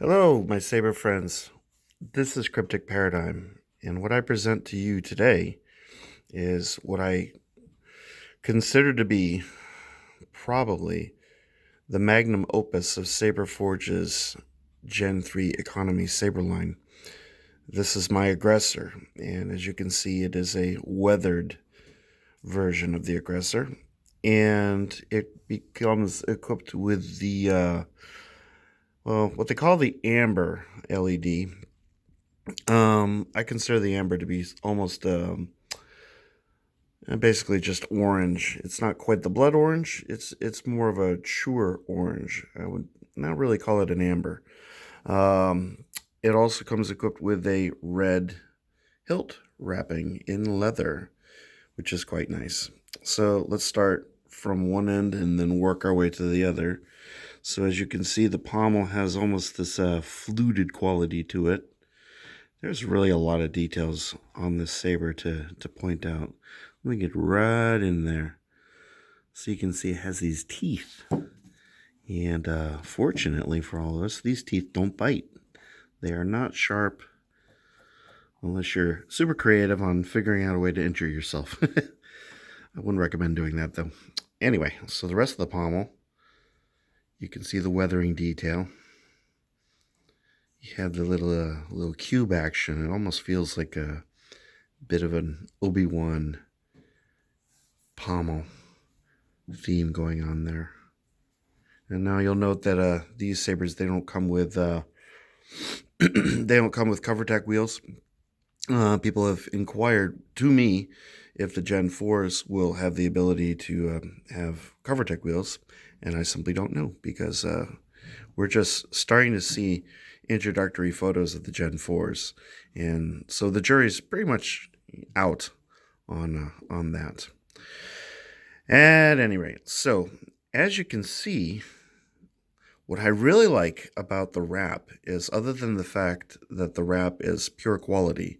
Hello, my saber friends. This is Cryptic Paradigm, and what I present to you today is what I consider to be probably the magnum opus of Saberforge's Gen 3 economy saber line. This is my aggressor, and as you can see, it is a weathered version of the aggressor, and it becomes equipped with what they call the amber LED. I consider the amber to be almost basically just orange. It's not quite the blood orange. It's more of a truer orange. I would not really call it an amber. It also comes equipped with a red hilt wrapping in leather, which is quite nice. So let's start from one end and then work our way to the other. So as you can see, the pommel has almost this fluted quality to it. There's really a lot of details on this saber to point out. Let me get right in there. So you can see it has these teeth. And fortunately for all of us, these teeth don't bite. They are not sharp unless you're super creative on figuring out a way to injure yourself. I wouldn't recommend doing that though. Anyway, so the rest of the pommel, you can see the weathering detail. You have the little cube action. It almost feels like a bit of an Obi-Wan pommel theme going on there. And now you'll note that these sabers, they don't come with they don't come with cover tech wheels. People have inquired to me if the Gen 4s will have the ability to have cover tech wheels, and I simply don't know because we're just starting to see introductory photos of the Gen 4s, and so the jury's pretty much out on that. At any rate, so as you can see, what I really like about the wrap is, other than the fact that the wrap is pure quality,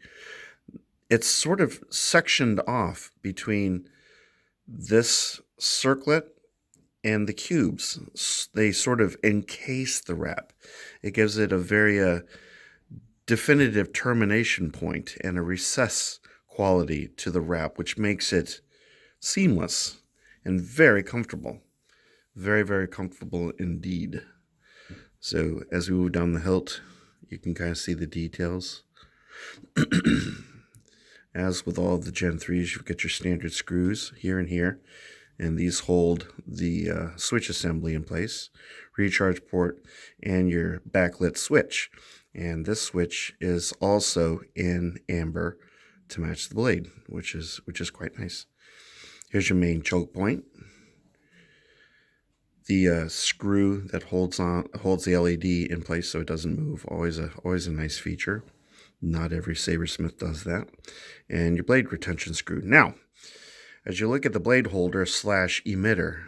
it's sort of sectioned off between this circlet and the cubes. They sort of encase the wrap. It gives it a very definitive termination point and a recess quality to the wrap, which makes it seamless and very comfortable. Very, very comfortable indeed. So as we move down the hilt, you can kind of see the details. As with all of the Gen 3s, you've got your standard screws here and here, and these hold the switch assembly in place, recharge port, and your backlit switch. And this switch is also in amber to match the blade, which is quite nice. Here's your main choke point. The screw that holds the LED in place so it doesn't move. Always a nice feature. Not every sabersmith does that. And your blade retention screw. Now, as you look at the blade holder / emitter,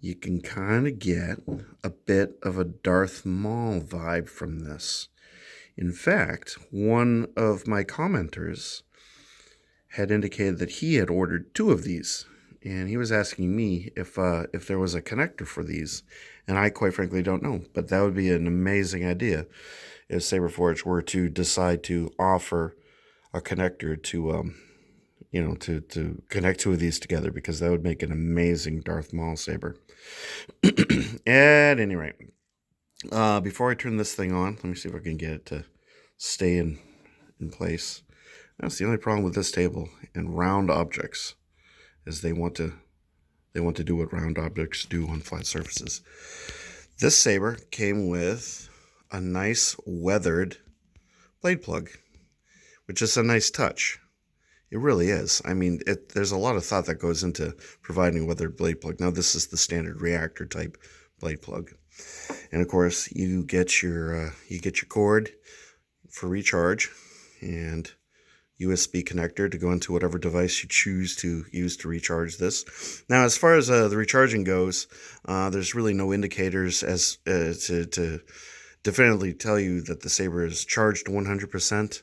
you can kind of get a bit of a Darth Maul vibe from this. In fact, one of my commenters had indicated that he had ordered 2 of these, and he was asking me if there was a connector for these, and I quite frankly don't know, but that would be an amazing idea if Saberforge were to decide to offer a connector to to connect 2 of these together, because that would make an amazing Darth Maul saber. At any rate, before I turn this thing on, let me see if I can get it to stay in place. That's the only problem with this table and round objects, is they want to do what round objects do on flat surfaces. This saber came with a nice weathered blade plug, which is a nice touch. It really is. I mean, there's a lot of thought that goes into providing a weathered blade plug. Now, this is the standard reactor type blade plug, and of course, you get your cord for recharge and USB connector to go into whatever device you choose to use to recharge this. Now, as far as the recharging goes, there's really no indicators as to definitively tell you that the saber is charged 100%.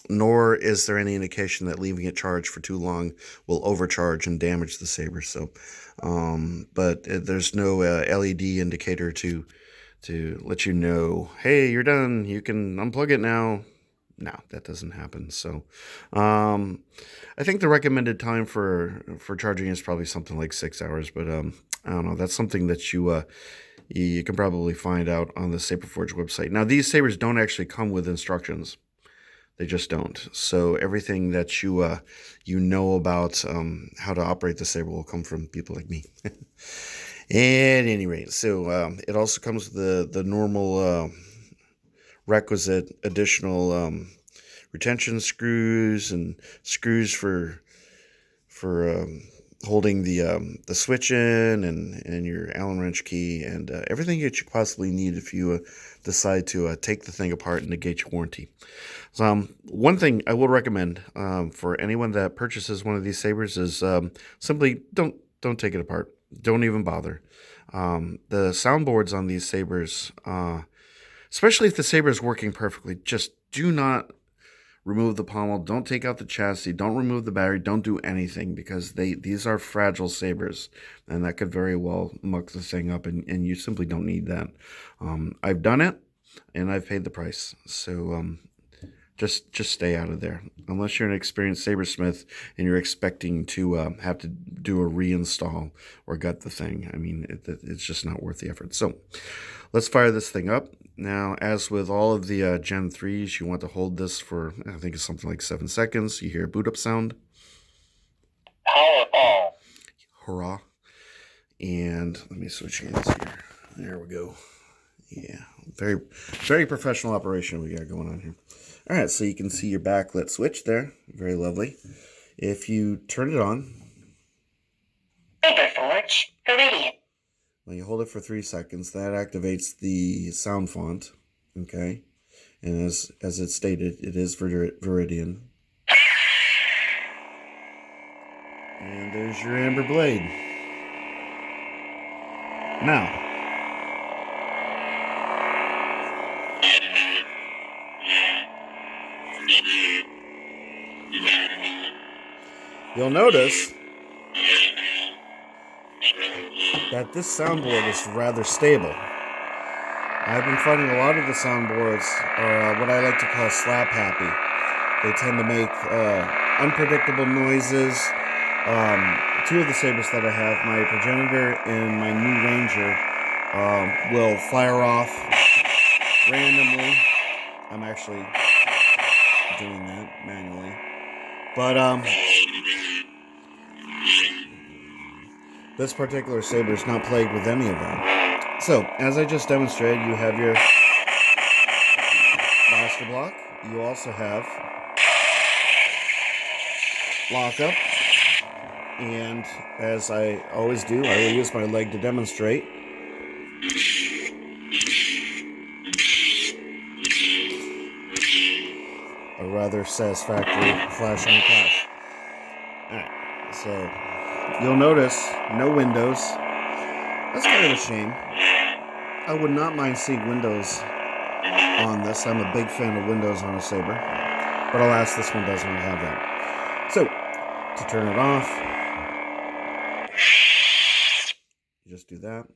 Nor is there any indication that leaving it charged for too long will overcharge and damage the saber. So, but there's no LED indicator to to let you know, hey, you're done. You can unplug it now. No, that doesn't happen. So, I think the recommended time for charging is probably something like 6 hours. But I don't know. That's something that you can probably find out on the Saberforge website. Now, these sabers don't actually come with instructions. They just don't. So everything that you know about how to operate the saber will come from people like me. At any rate, so it also comes with the normal requisite additional retention screws and screws for holding the switch in and your Allen wrench key and everything that you possibly need if you decide to take the thing apart and negate your warranty. So one thing I will recommend for anyone that purchases one of these sabers is simply don't take it apart. Don't even bother. The soundboards on these sabers, especially if the saber is working perfectly, just do not remove the pommel. Don't take out the chassis. Don't remove the battery. Don't do anything because these are fragile sabers, and that could very well muck the thing up, and you simply don't need that. I've done it, and I've paid the price. So just stay out of there. Unless you're an experienced sabersmith and you're expecting to have to do a reinstall or gut the thing. I mean, it's just not worth the effort. So let's fire this thing up. Now, as with all of the Gen 3s, you want to hold this for, I think it's something like 7 seconds. You hear a boot up sound. Power. Hurrah. And let me switch hands here. There we go. Yeah, very, very professional operation we got going on here. All right, so you can see your backlit switch there. Very lovely. If you turn it on, Saberforge Gen. when you hold it for 3 seconds, that activates the sound font. Okay, and as it stated, it is Viridian. And there's your amber blade. Now, you'll notice that this soundboard is rather stable. I've been finding a lot of the soundboards are what I like to call slap happy. They tend to make unpredictable noises. 2 of the sabers that I have, my Progenitor and my new Ranger, will fire off randomly. I'm actually doing that manually. But this particular saber is not plagued with any of that. So, as I just demonstrated, you have your blaster block. You also have lockup. And as I always do, I will use my leg to demonstrate. A rather satisfactory flash on clash. Alright, so you'll notice no windows. That's kind of a shame. I would not mind seeing windows on this. I'm a big fan of windows on a saber. But alas, this one doesn't have that. So, to turn it off, you just do that.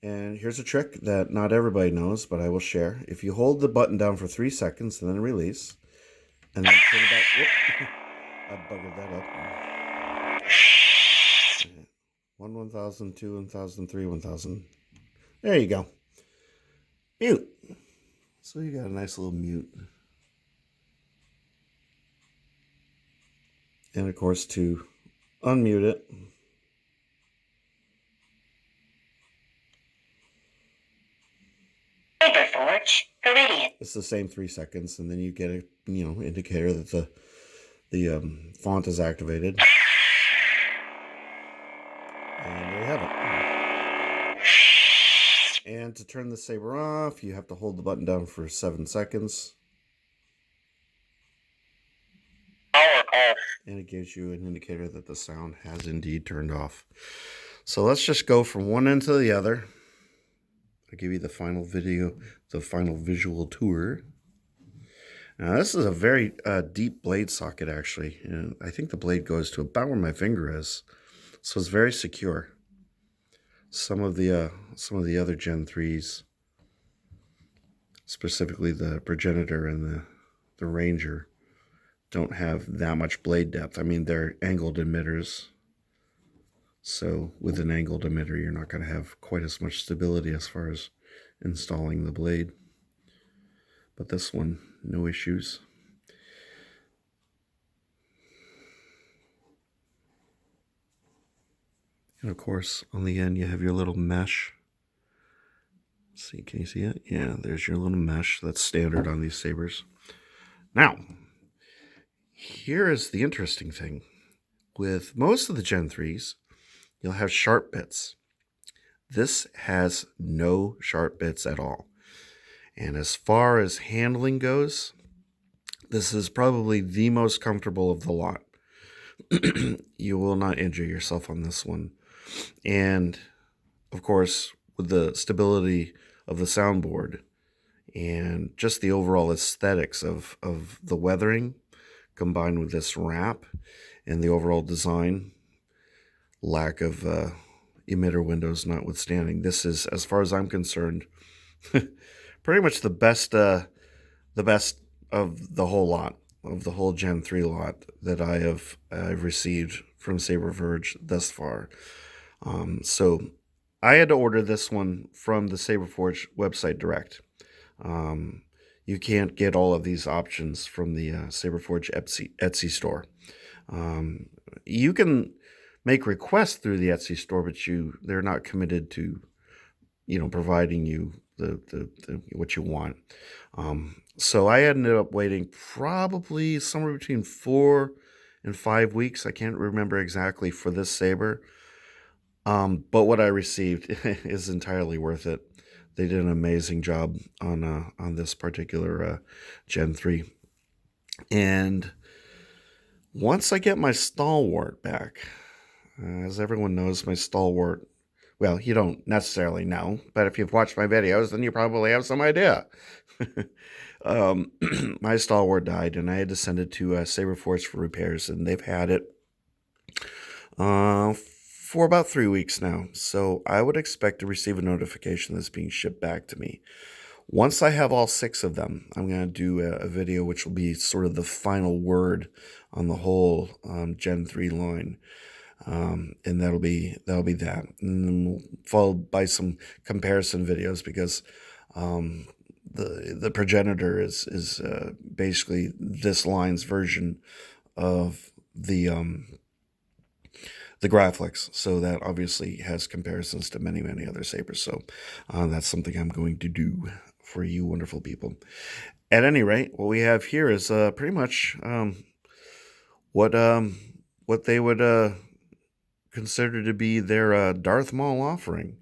And here's a trick that not everybody knows, but I will share. If you hold the button down for 3 seconds and then release, and then turn it back. Whoop. I buggered that up. 1, 1000, 2, 1000, 3, 1000. There you go. Mute. So you got a nice little mute. And of course, to unmute it, Saberforge Gen. it's the same 3 seconds, and then you get a indicator that the font is activated. And there you have it. And to turn the saber off, you have to hold the button down for 7 seconds. Power off. And it gives you an indicator that the sound has indeed turned off. So let's just go from one end to the other. I'll give you the final visual tour. Now this is a very deep blade socket actually. And I think the blade goes to about where my finger is. So it's very secure. Some of the other Gen 3s specifically the Progenitor and the Ranger, don't have that much blade depth. I mean, they're angled emitters, so with an angled emitter, you're not going to have quite as much stability as far as installing the blade. But this one, no issues. And of course, on the end, you have your little mesh. Let's see, can you see it? Yeah, there's your little mesh. That's standard on these sabers. Now, here is the interesting thing. With most of the Gen 3s, you'll have sharp bits. This has no sharp bits at all. And as far as handling goes, this is probably the most comfortable of the lot. You will not injure yourself on this one. And of course, with the stability of the soundboard and just the overall aesthetics of the weathering combined with this wrap and the overall design, lack of emitter windows notwithstanding, this is, as far as I'm concerned, pretty much the best of the whole lot, of the whole Gen 3 lot that I've received from Saberforge thus far. So I had to order this one from the Saberforge website direct. You can't get all of these options from the Saberforge Etsy store. You can make requests through the Etsy store, but they're not committed to, providing you the what you want. So I ended up waiting probably somewhere between 4 and 5 weeks. I can't remember exactly for this saber. But what I received is entirely worth it. They did an amazing job on this particular Gen 3. And once I get my stalwart back, as everyone knows, my stalwart, well, you don't necessarily know, but if you've watched my videos, then you probably have some idea. My stalwart died, and I had to send it to Saberforge for repairs, and they've had it for about 3 weeks now. So I would expect to receive a notification that's being shipped back to me. Once I have all 6 of them, I'm going to do a video which will be sort of the final word on the whole Gen 3 line. And that'll be that. And followed by some comparison videos, because the Progenitor is basically this line's version of the Graphics, so that obviously has comparisons to many other sabers. So that's something I'm going to do for you wonderful people. At any rate, what we have here is pretty much what they would consider to be their Darth Maul offering.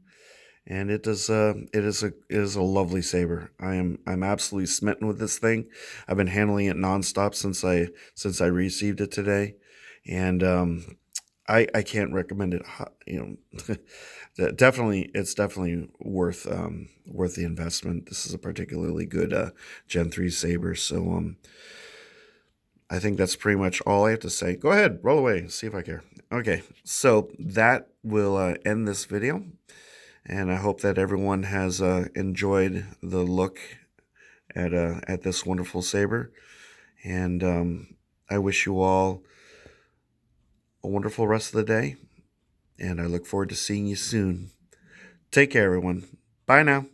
And it is a lovely saber. I'm absolutely smitten with this thing. I've been handling it nonstop since I received it today, and I can't recommend it. It's definitely worth the investment. This is a particularly good Gen 3 saber. So I think that's pretty much all I have to say. Go ahead, roll away, see if I care. Okay, so that will end this video. And I hope that everyone has enjoyed the look at this wonderful saber. And I wish you all a wonderful rest of the day. And I look forward to seeing you soon. Take care, everyone. Bye now.